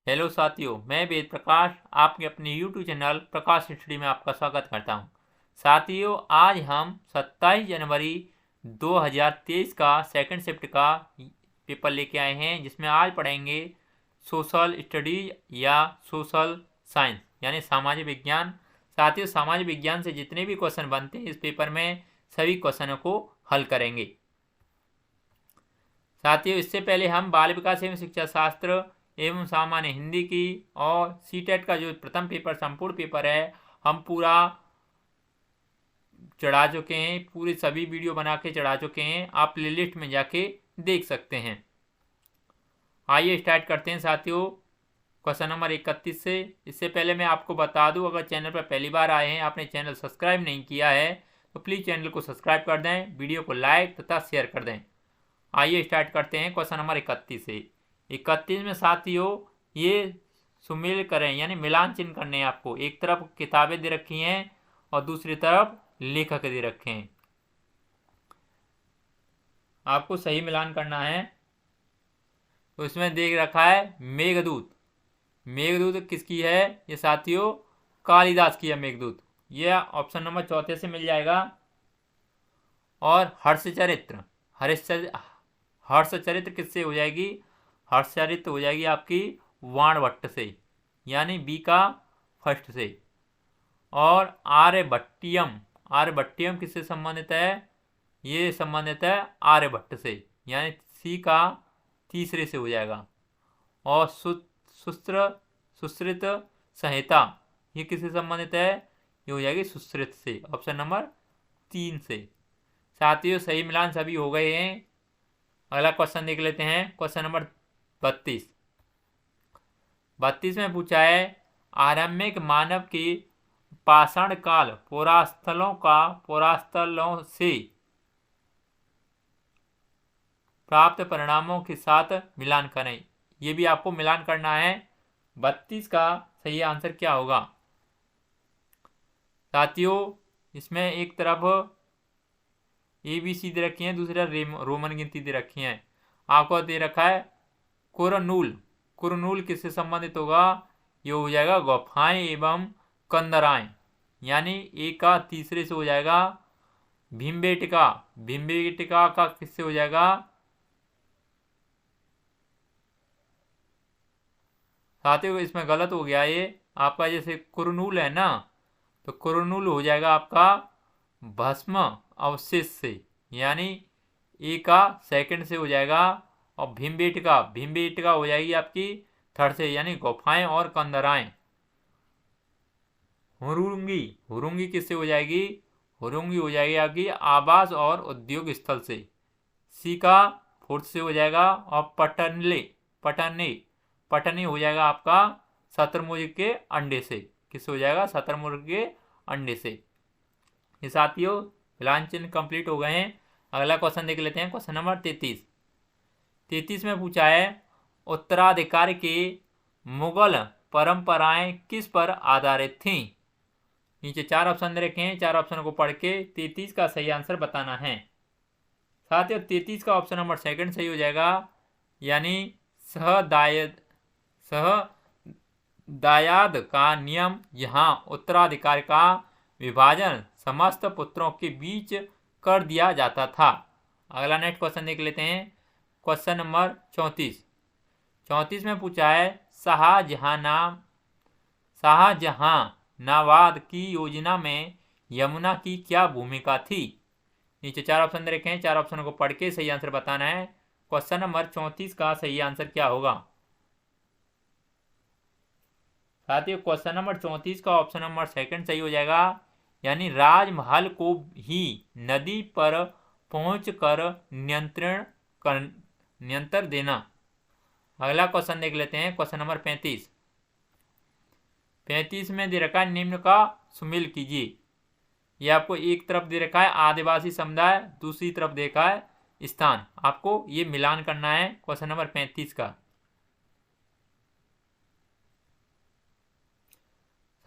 Hello साथियों, मैं वेद प्रकाश आपके अपने यूट्यूब चैनल प्रकाश स्टडी में आपका स्वागत करता हूं। साथियों, आज हम 27 जनवरी 2023 का सेकंड शिफ्ट का पेपर लेके आए हैं, जिसमें आज पढ़ेंगे सोशल स्टडीज या सोशल साइंस यानी सामाजिक विज्ञान। साथियों, सामाजिक विज्ञान से जितने भी क्वेश्चन बनते हैं इस पेपर में सभी क्वेश्चनों को हल करेंगे। साथियों, इससे पहले हम बाल विकास एवं शिक्षा शास्त्र एवं सामान्य हिंदी की और सीटेट का जो प्रथम पेपर संपूर्ण पेपर है हम पूरा चढ़ा चुके हैं, पूरी सभी वीडियो बना के चढ़ा चुके हैं। आप प्लेलिस्ट में जाके देख सकते हैं। आइए स्टार्ट करते हैं साथियों क्वेश्चन नंबर 31 से। इससे पहले मैं आपको बता दूं, अगर चैनल पर पहली बार आए हैं, आपने चैनल सब्सक्राइब नहीं किया है तो प्लीज़ चैनल को सब्सक्राइब कर दें, वीडियो को लाइक तथा शेयर कर दें। आइए स्टार्ट करते हैं क्वेश्चन नंबर 31 से। 31 में साथियों ये सुमेल करें यानी मिलान चिन्ह करने हैं आपको। एक तरफ किताबें दे रखी हैं और दूसरी तरफ लेखक दे रखे हैं, आपको सही मिलान करना है। तो इसमें देख रखा है मेघदूत। मेघदूत किसकी है? ये साथियों कालिदास की है मेघदूत। यह ऑप्शन नंबर 4 से मिल जाएगा। और हर्षचरित्र, हर्षचरित्र किससे हो जाएगी? हर्षचरित्र हो जाएगी आपकी वाणभट्ट से, यानी बी का फर्स्ट से। और आर्यभट्टियम, आर्यभट्टियम किससे संबंधित है? ये संबंधित है आर्यभट्ट से, यानी सी का तीसरे से हो जाएगा। और सुश्रित संहिता ये किससे संबंधित है? ये हो जाएगी सुश्रित से, ऑप्शन नंबर 3 से। साथियों सही मिलान सभी हो गए हैं। अगला क्वेश्चन देख लेते हैं, क्वेश्चन नंबर 32। 32 में पूछा है आरम्भिक मानव की पाषाण काल पुरास्थलों से प्राप्त परिणामों के साथ मिलान करें। ये भी आपको मिलान करना है। 32 का सही आंसर क्या होगा? साथियों इसमें एक तरफ ABC दे रखी है, दूसरा रोमन गिनती दे रखी है। आपको दे रखा है कुरनूल। कुरनूल किससे संबंधित होगा? ये हो जाएगा गुफाएं एवं कंदराएं, यानी ए का तीसरे से हो जाएगा। भीमबेटका, भीमबेटका का किससे हो जाएगा? साथियों इसमें गलत हो गया ये आपका, जैसे कुरनूल है ना, तो कुरनूल हो जाएगा आपका भस्म अवशेष से, यानी ए का सेकंड से हो जाएगा। और भीमबेटका हो जाएगी आपकी थर्ड से, यानी गुफाएं और कंदराएं। हुरुंगी किससे हो जाएगी? हुरुंगी हो जाएगी आपकी आवास और उद्योग स्थल से, सी का फोर्थ से हो जाएगा। और पटनी हो जाएगा आपका शतुरमुर्ग के अंडे से। किससे हो जाएगा? शतुरमुर्ग के अंडे से। ये साथियों मिलान चिन्ह कंप्लीट हो गए हैं। अगला क्वेश्चन देख लेते हैं, क्वेश्चन नंबर 33 में पूछा है उत्तराधिकार की मुगल परंपराएं किस पर आधारित थीं? नीचे 4 ऑप्शन दे रखे हैं, 4 ऑप्शन को पढ़ के 33 का सही आंसर बताना है। साथियों 33 का ऑप्शन नंबर सेकंड सही हो जाएगा, यानी सहदायाद का नियम, यहाँ उत्तराधिकार का विभाजन समस्त पुत्रों के बीच कर दिया जाता था। अगला नेक्स्ट क्वेश्चन देख लेते हैं, क्वेश्चन नंबर 34 में पूछा है शाहजहानाबाद की योजना में यमुना की क्या भूमिका थी? नीचे 4 ऑप्शन दे रखे हैं, 4 ऑप्शन को पढ़ के सही आंसर बताना है। क्वेश्चन नंबर 34 का सही आंसर क्या होगा? साथियों क्वेश्चन नंबर 34 का ऑप्शन नंबर सेकंड सही हो जाएगा, यानी राजमहल को ही नदी पर पहुंचकर नियंत्रण देना। अगला क्वेश्चन देख लेते हैं, क्वेश्चन नंबर 35 में दे रखा है निम्न का सुमेल कीजिए। ये आपको एक तरफ दे रखा है आदिवासी समुदाय, दूसरी तरफ देखा है स्थान। आपको ये मिलान करना है क्वेश्चन नंबर 35 का।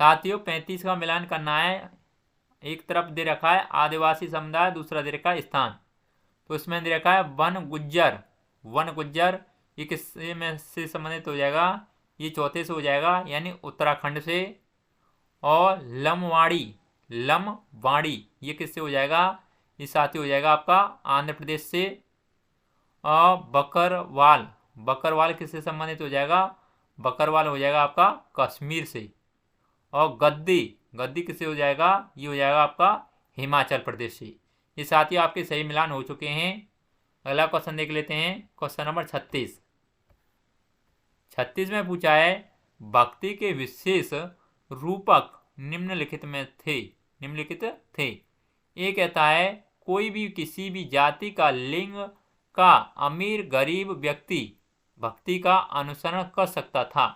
साथियों 35 का मिलान करना है। एक तरफ दे रखा है आदिवासी समुदाय, दूसरा दे रखा है स्थान। तो इसमें दे रखा है वन गुज्जर। ये किससे में से संबंधित हो जाएगा? ये चौथे से हो जाएगा यानी उत्तराखंड से। और लमवाड़ी ये किससे हो जाएगा, ये साथ ही हो जाएगा आपका आंध्र प्रदेश से। और बकरवाल किससे संबंधित हो जाएगा, बकरवाल हो जाएगा आपका कश्मीर से। और गद्दी किससे हो जाएगा, ये हो जाएगा आपका हिमाचल प्रदेश से। ये साथ ही आपके सही मिलान हो चुके हैं। अगला क्वेश्चन देख लेते हैं, क्वेश्चन नंबर 36 में पूछा है भक्ति के विशेष रूपक निम्नलिखित थे। ये कहता है कोई भी किसी भी जाति का लिंग का अमीर गरीब व्यक्ति भक्ति का अनुसरण कर सकता था।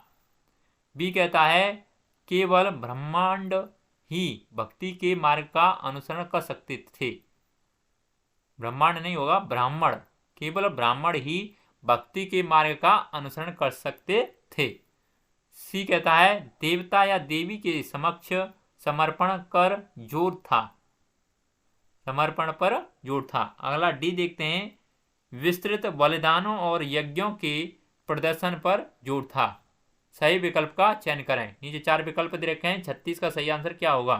बी कहता है केवल ब्रह्मांड ही भक्ति के मार्ग का अनुसरण कर सकते थे। ब्रह्मांड नहीं होगा, ब्राह्मण, केवल ब्राह्मण ही भक्ति के मार्ग का अनुसरण कर सकते थे। सी कहता है देवता या देवी के समक्ष समर्पण पर जोर था। अगला डी देखते हैं, विस्तृत बलिदानों और यज्ञों के प्रदर्शन पर जोर था। सही विकल्प का चयन करें। नीचे 4 विकल्प दे रखे हैं, 36 का सही आंसर क्या होगा।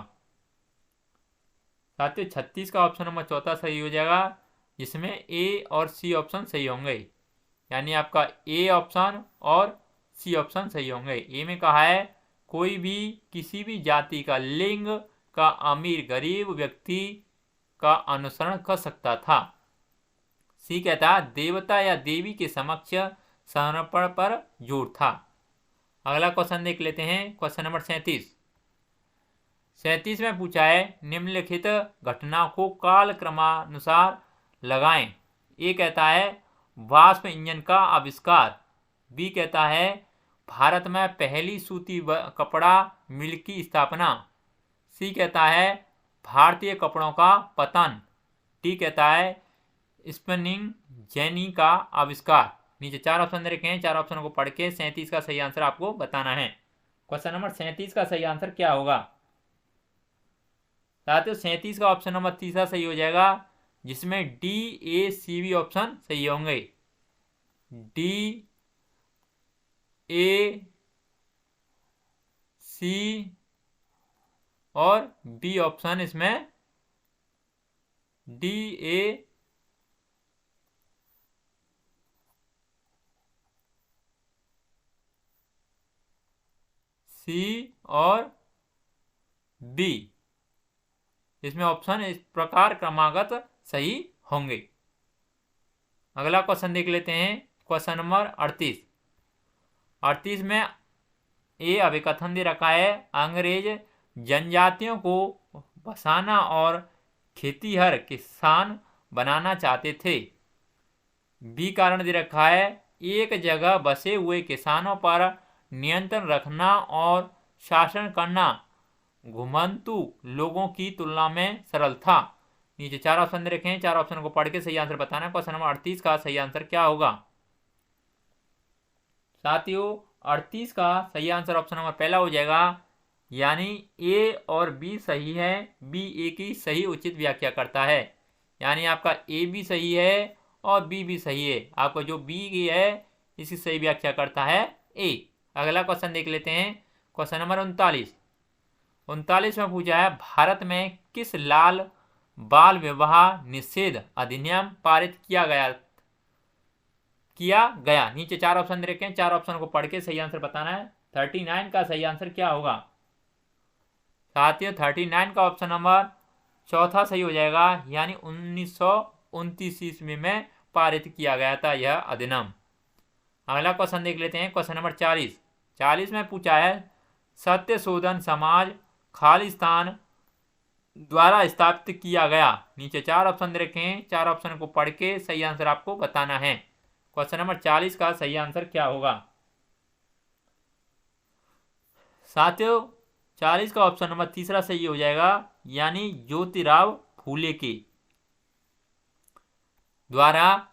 साथियों 36 का ऑप्शन नंबर चौथा सही हो जाएगा, जिसमें ए और सी ऑप्शन सही होंगे, यानी आपका ए ऑप्शन और सी ऑप्शन सही होंगे। ए में कहा है कोई भी किसी भी जाति का लिंग का अमीर गरीब व्यक्ति का अनुसरण कर सकता था। सी कहता है देवता या देवी के समक्ष समर्पण पर जोर था। अगला क्वेश्चन देख लेते हैं, क्वेश्चन नंबर 37 में पूछा है निम्नलिखित घटना को काल क्रमानुसार लगाएं। ए कहता है वाष्प इंजन का आविष्कार। बी कहता है भारत में पहली सूती कपड़ा मिल की स्थापना। सी कहता है भारतीय कपड़ों का पतन। डी कहता है स्पिनिंग जेनी का आविष्कार। नीचे 4 ऑप्शन दे रखे हैं, 4 ऑप्शन को पढ़ के 37 का सही आंसर आपको बताना है। क्वेश्चन नंबर 37 का सही आंसर क्या होगा। साथियों 37 का ऑप्शन नंबर तीसरा सही हो जाएगा, जिसमें D A C B option सही होंगे। डी ए सी और बी ऑप्शन इसमें डी ए सी और बी इसमें ऑप्शन इस प्रकार क्रमागत सही होंगे। अगला क्वेश्चन देख लेते हैं, क्वेश्चन नंबर 38 में ए अभिकथन दे रखा है अंग्रेज जनजातियों को बसाना और खेतीहर किसान बनाना चाहते थे। बी कारण दे रखा है एक जगह बसे हुए किसानों पर नियंत्रण रखना और शासन करना घुमंतु लोगों की तुलना में सरल था। नीचे 4 ऑप्शन दे रखे हैं, 4 ऑप्शन को पढ़ के सही आंसर बताना। क्वेश्चन नंबर 38 का सही आंसर क्या होगा। साथियों 38 का सही आंसर ऑप्शन नंबर पहला हो जाएगा, यानी ए और बी सही है। बी ए की सही उचित व्याख्या करता है, यानी आपका ए भी सही है और बी भी सही है। आपका जो बी है इसकी सही व्याख्या करता है ए। अगला क्वेश्चन देख लेते हैं, क्वेश्चन नंबर 39 में पूछा है भारत में किस लाल बाल विवाह निषेध अधिनियम पारित किया गया। नीचे 4 ऑप्शन दे रखे हैं, 4 ऑप्शन को पढ़ के सही आंसर बताना है। 39 का सही आंसर क्या होगा। साथियों 39 का ऑप्शन नंबर चौथा सही हो जाएगा, यानी 1929 ईस्वी में पारित किया गया था यह अधिनियम। अगला क्वेश्चन देख लेते हैं, क्वेश्चन नंबर 40 में पूछा है सत्यशोधन समाज खालिस्तान द्वारा स्थापित किया गया। नीचे 4 ऑप्शन दे रखे हैं, 4 ऑप्शन को पढ़ के सही आंसर आपको बताना है। क्वेश्चन नंबर 40 का सही आंसर क्या होगा। साथियों 40 का ऑप्शन नंबर तीसरा सही हो जाएगा, यानी ज्योतिराव फूले के द्वारा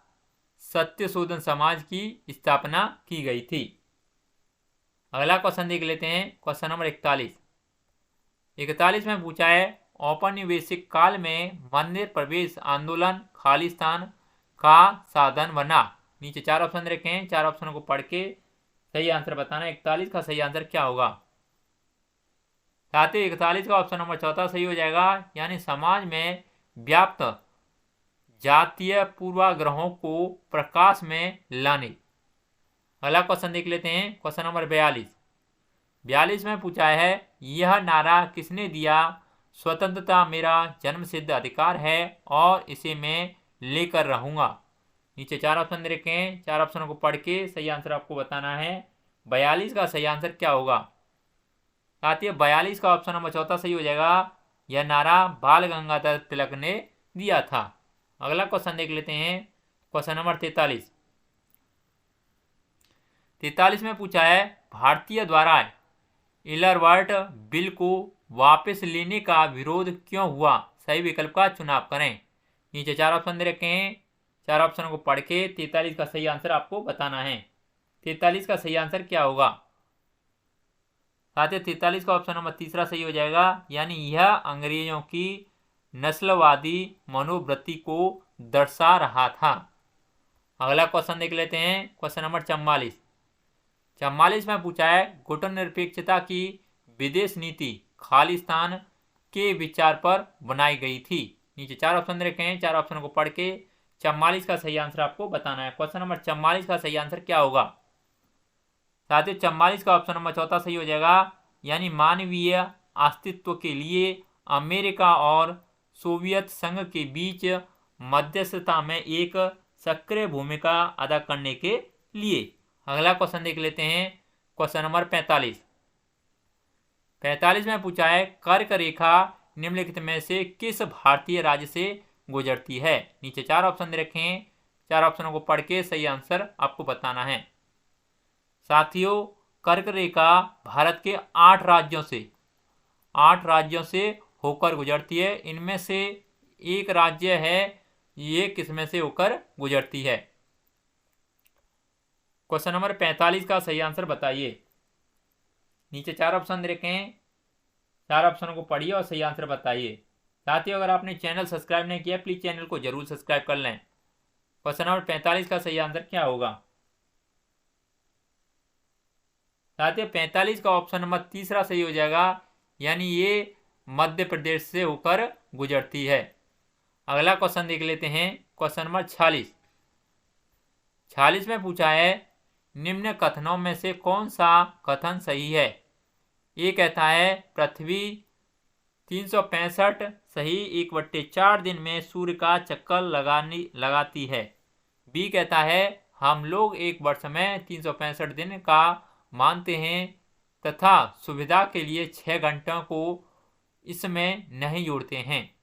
सत्यशोधन समाज की स्थापना की गई थी। अगला क्वेश्चन देख लेते हैं, क्वेश्चन नंबर 41 में पूछा है औपनिवेशिक काल में मंदिर प्रवेश आंदोलन खालिस्तान का साधन बना। नीचे 4 ऑप्शन रखे हैं, 4 ऑप्शन को पढ़ के सही आंसर बताना है। 41 का सही आंसर क्या होगा? साथ ही 41 का ऑप्शन नंबर चौथा सही हो जाएगा, यानी समाज में व्याप्त जातीय पूर्वाग्रहों को प्रकाश में लाने। अगला क्वेश्चन देख लेते हैं, क्वेश्चन नंबर 42 में पूछा है, यह नारा किसने दिया? स्वतंत्रता मेरा जन्मसिद्ध अधिकार है और इसे मैं लेकर रहूंगा। नीचे 4 ऑप्शन दे रखे हैं, 4 ऑप्शनों को पढ़ के सही आंसर आपको बताना है। 42 का सही आंसर क्या होगा? साथियों 42 का ऑप्शन नंबर चौथा सही हो जाएगा, यह नारा बाल गंगाधर तिलक ने दिया था। अगला क्वेश्चन देख लेते हैं, क्वेश्चन नंबर 43 में पूछा है, भारतीय द्वारा इलरवर्ट बिल को वापस लेने का विरोध क्यों हुआ? सही विकल्प का चुनाव करें। नीचे 4 ऑप्शन दे रखे हैं, 4 ऑप्शनों को पढ़ के 43 का सही आंसर आपको बताना है। 43 का सही आंसर क्या होगा? साथियों 43 का ऑप्शन नंबर तीसरा सही हो जाएगा, यानी यह अंग्रेजों की नस्लवादी मनोवृत्ति को दर्शा रहा था। अगला क्वेश्चन देख लेते हैं, क्वेश्चन नंबर 44 में पूछा है, गुटनिरपेक्षता की विदेश नीति खालिस्तान के विचार पर बनाई गई थी। नीचे 4 ऑप्शन रखे हैं, 4 ऑप्शनों को पढ़ के 44 का सही आंसर आपको बताना है। क्वेश्चन नंबर 44 का सही आंसर क्या होगा? साथियों 44 का ऑप्शन नंबर चौथा सही हो जाएगा, यानी मानवीय अस्तित्व के लिए अमेरिका और सोवियत संघ के बीच मध्यस्थता में एक सक्रिय भूमिका अदा करने के लिए। अगला क्वेश्चन देख लेते हैं, क्वेश्चन नंबर 45 में पूछा है, कर्क रेखा निम्नलिखित में से किस भारतीय राज्य से गुजरती है? नीचे 4 ऑप्शन दे रखे हैं, 4 ऑप्शनों को पढ़ के सही आंसर आपको बताना है। साथियों कर्क रेखा भारत के 8 राज्यों से होकर गुजरती है। इनमें से एक राज्य है, ये किसमें से होकर गुजरती है? क्वेश्चन नंबर 45 का सही आंसर बताइए। नीचे 4 ऑप्शन दे रखे हैं, 4 ऑप्शनों को पढ़िए और सही आंसर बताइए। साथियों अगर आपने चैनल सब्सक्राइब नहीं किया प्लीज चैनल को जरूर सब्सक्राइब कर लें। क्वेश्चन नंबर 45 का सही आंसर क्या होगा? साथियों 45 का ऑप्शन नंबर तीसरा सही हो जाएगा, यानी ये मध्य प्रदेश से होकर गुजरती है। अगला क्वेश्चन देख लेते हैं, क्वेश्चन नंबर 46 में पूछा है, निम्न कथनों में से कौन सा कथन सही है? ए कहता है पृथ्वी 365 सही 1/4 दिन में सूर्य का चक्कर लगाती है। बी कहता है हम लोग एक वर्ष में 365 दिन का मानते हैं तथा सुविधा के लिए 6 घंटों को इसमें नहीं जोड़ते हैं।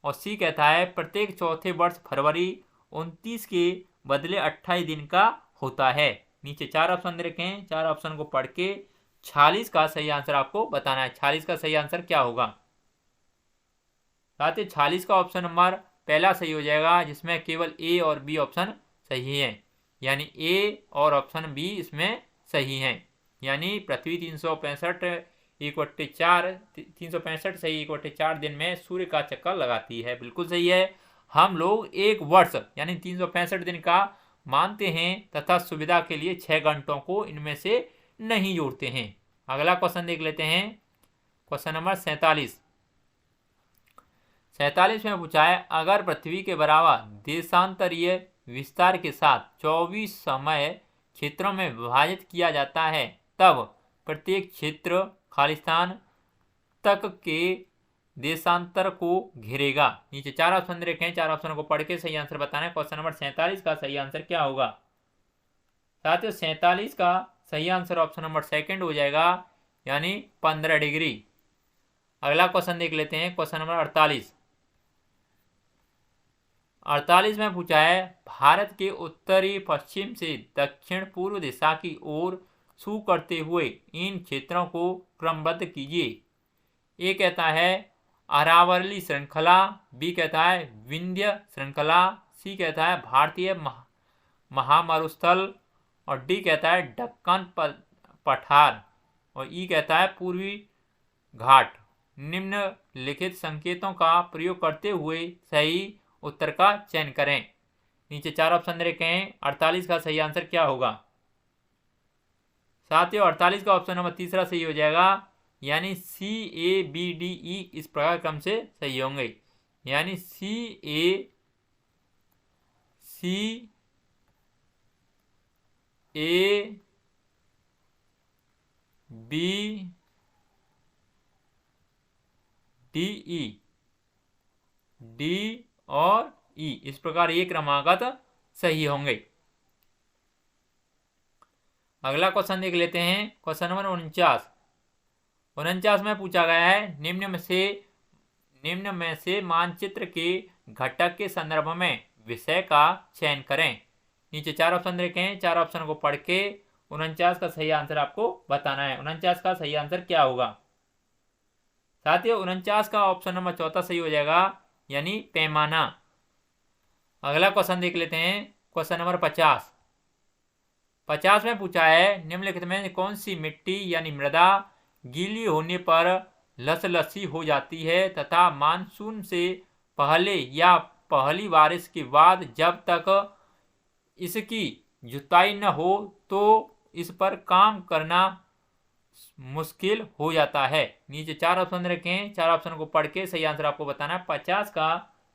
और सी कहता है प्रत्येक चौथे वर्ष फरवरी 29 के बदले 28 दिन का होता है। नीचे 4 ऑप्शन दे रखे हैं, 4 ऑप्शन को पढ़ के 46 का सही आंसर आपको बताना है। 46 का सही आंसर क्या होगा? साथ ही 46 का ऑप्शन नंबर पहला सही हो जाएगा, जिसमें केवल ए और बी ऑप्शन सही है, यानी ए और ऑप्शन बी इसमें सही है। यानी पृथ्वी 365 सही 1/4 दिन में सूर्य का चक्कर लगाती है, बिल्कुल सही है। हम लोग एक वर्ष यानी 365 दिन का मानते हैं तथा सुविधा के लिए 6 घंटों को इनमें से नहीं जोड़ते हैं। अगला क्वेश्चन देख लेते हैं, क्वेश्चन नंबर 47 में पूछा है, अगर पृथ्वी के बराबर देशांतरीय विस्तार के साथ 24 समय क्षेत्रों में विभाजित किया जाता है तब प्रत्येक क्षेत्र खालिस्तान तक के देशांतर को घेरेगा। नीचे 4 ऑप्शन रखे हैं, 4 ऑप्शनों को पढ़ के सही आंसर बताना है। क्वेश्चन नंबर 47 का सही आंसर क्या होगा? साथियों 47 का सही आंसर ऑप्शन नंबर सेकंड हो जाएगा, यानी 15 डिग्री। अगला क्वेश्चन देख लेते हैं, क्वेश्चन नंबर 48 में पूछा है, भारत के उत्तरी पश्चिम से दक्षिण पूर्व दिशा की ओर छू करते हुए इन क्षेत्रों को क्रमबद्ध कीजिए। ए कहता है अरावली श्रृंखला, बी कहता है विंध्य श्रृंखला, सी कहता है भारतीय महामरुस्थल और डी कहता है दक्कन पठार और ई कहता है पूर्वी घाट। निम्नलिखित संकेतों का प्रयोग करते हुए सही उत्तर का चयन करें। नीचे 4 ऑप्शन रखे हैं, 48 का सही आंसर क्या होगा? साथियों 48 का ऑप्शन नंबर तीसरा सही हो जाएगा, यानी CABDE इस प्रकार क्रम से सही होंगे, यानी CABDE D और E इस प्रकार ये क्रमागत सही होंगे। अगला क्वेश्चन देख लेते हैं, क्वेश्चन नंबर 49 में पूछा गया है निम्न में से मानचित्र के घटक के संदर्भ में विषय का चयन करें। नीचे 4 ऑप्शन देखे हैं, 4 ऑप्शन को पढ़ के 49 का सही आंसर आपको बताना है। 49 का सही आंसर क्या होगा साथियों? 49 का ऑप्शन नंबर चौथा सही हो जाएगा, यानी पैमाना। अगला क्वेश्चन देख लेते हैं, क्वेश्चन नंबर 50 में पूछा है निम्नलिखित में कौन सी मिट्टी यानी मृदा गीली होने पर लसलसी हो जाती है तथा मानसून से पहले या पहली बारिश के बाद जब तक इसकी जुताई न हो तो इस पर काम करना मुश्किल हो जाता है। नीचे 4 ऑप्शन रखे हैं, 4 ऑप्शन को पढ़ के सही आंसर आपको बताना है। 50 का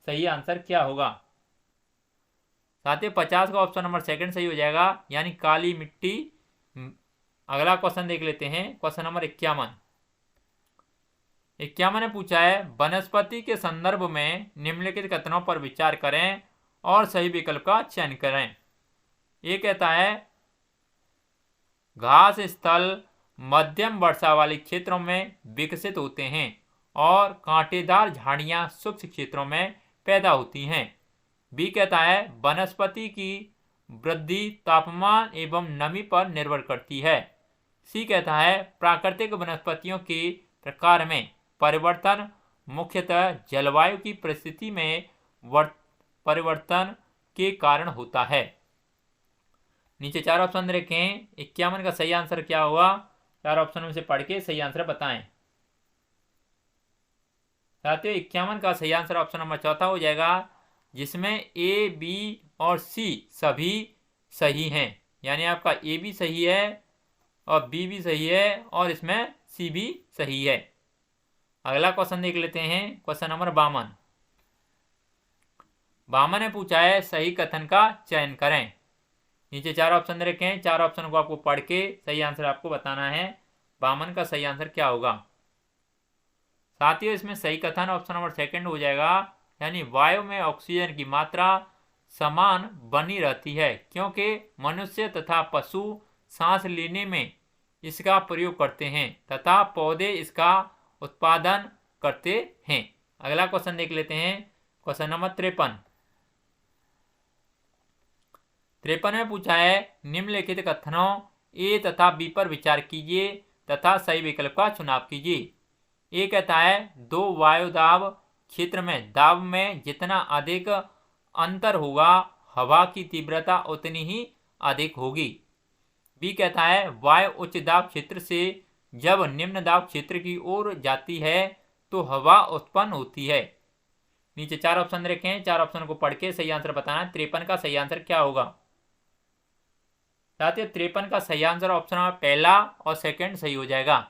सही आंसर क्या होगा साथियों? 50 का ऑप्शन नंबर सेकंड सही हो जाएगा, यानी काली मिट्टी। अगला क्वेश्चन देख लेते हैं, क्वेश्चन नंबर 51 ने पूछा है वनस्पति के संदर्भ में निम्नलिखित कथनों पर विचार करें और सही विकल्प का चयन करें। ये कहता है घास स्थल मध्यम वर्षा वाले क्षेत्रों में विकसित होते हैं और कांटेदार झाड़ियां शुष्क क्षेत्रों में पैदा होती हैं। बी कहता है वनस्पति की वृद्धि तापमान एवं नमी पर निर्भर करती है। सी कहता है प्राकृतिक वनस्पतियों के प्रकार में परिवर्तन मुख्यतः जलवायु की परिस्थिति में परिवर्तन के कारण होता है। नीचे 4 ऑप्शन रखे हैं, 51 का सही आंसर क्या होगा? 4 ऑप्शन में से पढ़ के सही आंसर बताएं साथियों। 51 का सही आंसर ऑप्शन नंबर चौथा हो जाएगा, जिसमें ए, बी और सी सभी सही हैं, यानी आपका ए भी सही है और बी भी सही है और इसमें सी भी सही है। अगला क्वेश्चन देख लेते हैं, क्वेश्चन नंबर 52 ने पूछा है सही कथन का चयन करें। नीचे 4 ऑप्शन रखे हैं, 4 ऑप्शन को आपको पढ़ के सही आंसर आपको बताना है। 52 का सही आंसर क्या होगा साथियों? इसमें सही कथन ऑप्शन नंबर सेकंड हो जाएगा, यानी वायु में ऑक्सीजन की मात्रा समान बनी रहती है क्योंकि मनुष्य तथा पशु सांस लेने में इसका प्रयोग करते हैं तथा पौधे इसका उत्पादन करते हैं। अगला क्वेश्चन देख लेते हैं, क्वेश्चन नंबर 53 में पूछा है निम्नलिखित कथनों ए तथा बी पर विचार कीजिए तथा सही विकल्प का चुनाव कीजिए। ए कहता है दो वायुदाब क्षेत्र में दाब में जितना अधिक अंतर होगा हवा की तीव्रता उतनी ही अधिक होगी। बी कहता है वायु उच्च दाब क्षेत्र से जब निम्न दाब क्षेत्र की ओर जाती है तो हवा उत्पन्न होती है। नीचे 4 ऑप्शन रखे हैं, 4 ऑप्शन को पढ़ के सही आंसर बताना। 53 का सही आंसर क्या होगा साथियों? 53 का सही आंसर ऑप्शन पहला और सेकंड सही हो जाएगा,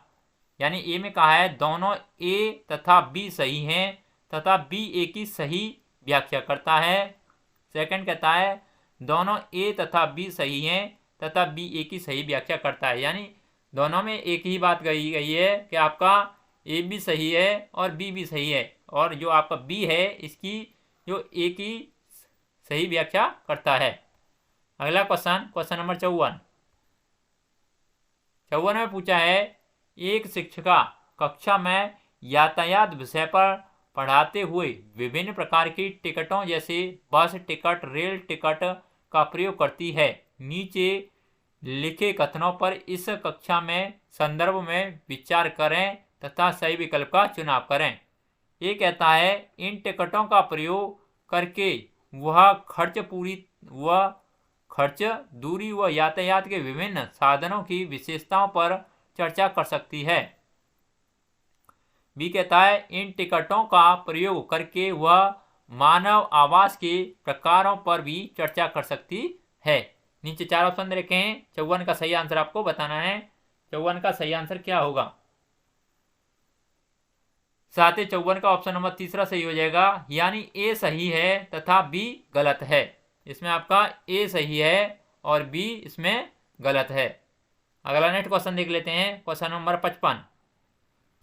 यानी ए में कहा है दोनों ए तथा बी सही हैं तथा बी ए की सही व्याख्या करता है। सेकंड कहता है दोनों ए तथा बी सही हैं तथा बी ए की सही व्याख्या करता है, यानी दोनों में एक ही बात कही गई है कि आपका ए भी सही है और बी भी सही है, और जो आपका बी है इसकी जो ए की सही व्याख्या करता है। अगला क्वेश्चन नंबर 54 में पूछा है एक शिक्षिका कक्षा में यातायात विषय पर पढ़ाते हुए विभिन्न प्रकार की टिकटों जैसे बस टिकट, रेल टिकट का प्रयोग करती है। नीचे लिखे कथनों पर इस कक्षा में संदर्भ में विचार करें तथा सही विकल्प का चुनाव करें। ये कहता है इन टिकटों का प्रयोग करके वह खर्च दूरी व यातायात के विभिन्न साधनों की विशेषताओं पर चर्चा कर सकती है। बी कहता है इन टिकटों का प्रयोग करके वह मानव आवास के प्रकारों पर भी चर्चा कर सकती है। नीचे 4 ऑप्शन दे रखे हैं, 54 का सही आंसर आपको बताना है। 54 का सही आंसर क्या होगा? साथ ही 54 का ऑप्शन नंबर तीसरा सही हो जाएगा, यानी ए सही है तथा बी गलत है। इसमें आपका ए सही है और बी इसमें गलत है। अगला नेक्स्ट क्वेश्चन देख लेते हैं। क्वेश्चन नंबर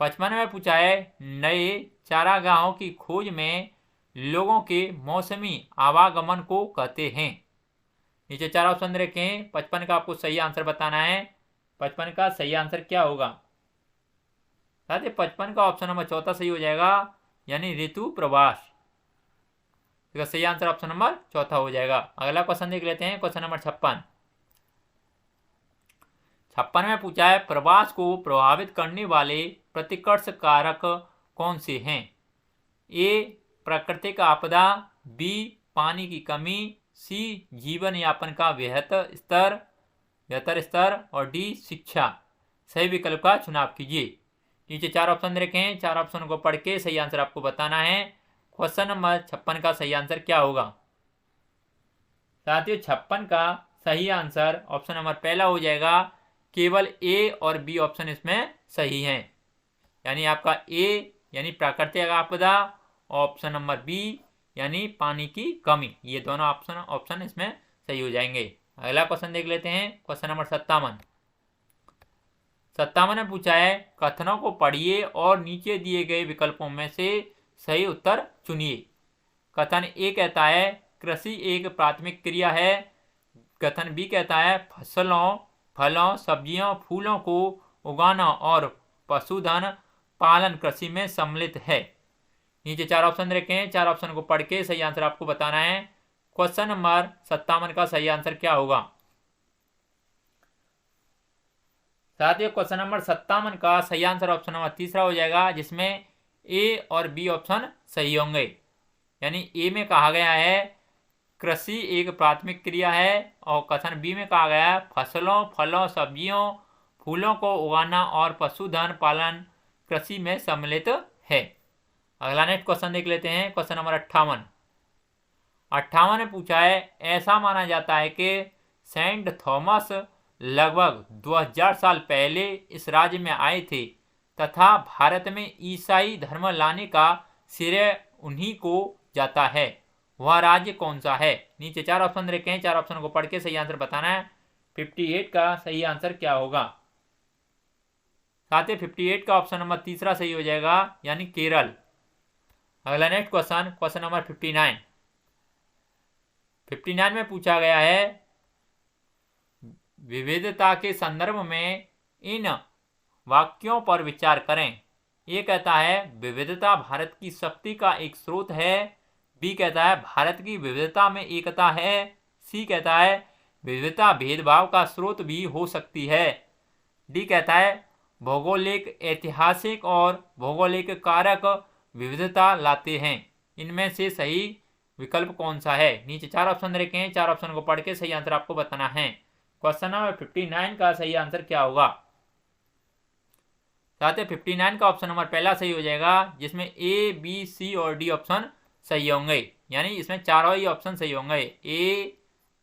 55 में पूछा है, नए चारागाहों की खोज में लोगों के मौसमी आवागमन को कहते हैं। नीचे 4 ऑप्शन रखे हैं, 55 का आपको सही आंसर बताना है। 55 का सही आंसर क्या होगा? साथ ही 55 का ऑप्शन नंबर चौथा सही हो जाएगा, यानी ऋतु प्रवास। इसका सही आंसर ऑप्शन नंबर चौथा हो जाएगा। अगला क्वेश्चन देख लेते हैं। क्वेश्चन नंबर 56 में पूछा है, प्रवास को प्रभावित करने वाले प्रतिकर्ष कारक कौन से हैं? ए प्राकृतिक आपदा, बी पानी की कमी, सी जीवन यापन का बेहतर स्तर और डी शिक्षा। सही विकल्प का चुनाव कीजिए। नीचे 4 ऑप्शन रखे हैं, 4 ऑप्शन को पढ़ के सही आंसर आपको बताना है। क्वेश्चन नंबर 56 का सही आंसर क्या होगा? साथियों 56 का सही आंसर ऑप्शन नंबर पहला हो जाएगा। केवल ए और बी ऑप्शन इसमें सही हैं, यानी आपका ए यानी प्राकृतिक आपदा, ऑप्शन नंबर बी यानी पानी की कमी, ये दोनों ऑप्शन इसमें सही हो जाएंगे। अगला क्वेश्चन देख लेते हैं। क्वेश्चन नंबर 57 में पूछा है, कथनों को पढ़िए और नीचे दिए गए विकल्पों में से सही उत्तर चुनिए। कथन ए कहता है कृषि एक प्राथमिक क्रिया है। कथन बी कहता है फसलों, फलों, सब्जियों, फूलों को उगाना और पशुधन पालन कृषि में सम्मिलित है। नीचे 4 ऑप्शन रखे हैं, 4 ऑप्शन को पढ़ के सही आंसर आपको बताना है। क्वेश्चन नंबर 57 का सही आंसर क्या होगा? साथियों क्वेश्चन नंबर 57 का सही आंसर ऑप्शन नंबर तीसरा हो जाएगा, जिसमें ए और बी ऑप्शन सही होंगे। यानी ए में कहा गया है कृषि एक प्राथमिक क्रिया है और कथन बी में कहा गया है फसलों, फलों, सब्जियों, फूलों को उगाना और पशुधन पालन कृषि में सम्मिलित है। अगला नेक्स्ट क्वेश्चन देख लेते हैं। क्वेश्चन नंबर 58 में पूछा है, ऐसा माना जाता है कि सेंट थॉमस लगभग 2000 साल पहले इस राज्य में आए थे तथा भारत में ईसाई धर्म लाने का श्रेय उन्हीं को जाता है। वह राज्य कौन सा है? नीचे 4 ऑप्शन रखे हैं, 4 ऑप्शन को पढ़ के सही आंसर बताना है। 58 का सही आंसर क्या होगा? साथ ही 58 का ऑप्शन नंबर तीसरा सही हो जाएगा, यानी केरल। अगला नेक्स्ट क्वेश्चन नंबर 59 में पूछा गया है, विविधता के संदर्भ में इन वाक्यों पर विचार करें। ये कहता है विविधता भारत की शक्ति का एक स्रोत है। बी कहता है भारत की विविधता में एकता है। सी कहता है विविधता भेदभाव का स्रोत भी हो सकती है। डी कहता है भौगोलिक, ऐतिहासिक और भौगोलिक कारक विविधता लाते हैं। इनमें से सही विकल्प कौन सा है? नीचे 4 ऑप्शन रखे हैं, 4 ऑप्शन को पढ़ के सही आंसर आपको बताना है। क्वेश्चन नंबर 59 का सही आंसर क्या होगा? साथ ही 59 का ऑप्शन नंबर पहला सही हो जाएगा, जिसमें ए, बी, सी और डी ऑप्शन सही होंगे। यानी इसमें चारों ही ऑप्शन सही होंगे, ए,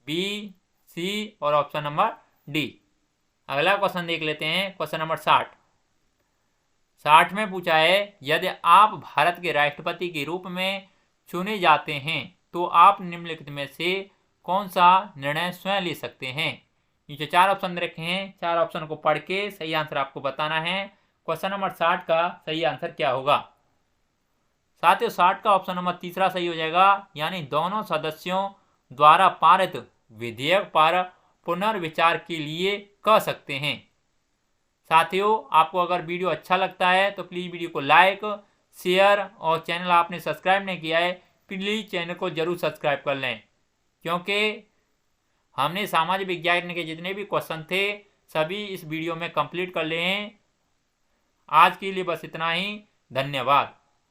बी, सी और ऑप्शन नंबर डी। अगला क्वेश्चन देख लेते हैं। क्वेश्चन नंबर 60 में पूछा है, यदि आप भारत के राष्ट्रपति के रूप में चुने जाते हैं तो आप निम्नलिखित में से कौन सा निर्णय स्वयं ले सकते हैं? नीचे 4 ऑप्शन रखे हैं, 4 ऑप्शन को पढ़ के सही आंसर आपको बताना है। क्वेश्चन नंबर 60 का सही आंसर क्या होगा? साथियों 60 का ऑप्शन नंबर तीसरा सही हो जाएगा, यानी दोनों सदस्यों द्वारा पारित विधेयक पर पुनर्विचार के लिए कह सकते हैं। साथियों आपको अगर वीडियो अच्छा लगता है तो प्लीज़ वीडियो को लाइक, शेयर और चैनल आपने सब्सक्राइब नहीं किया है प्लीज़ चैनल को जरूर सब्सक्राइब कर लें, क्योंकि हमने सामाजिक विज्ञान के जितने भी क्वेश्चन थे सभी इस वीडियो में कंप्लीट कर लिए हैं। आज के लिए बस इतना ही। धन्यवाद।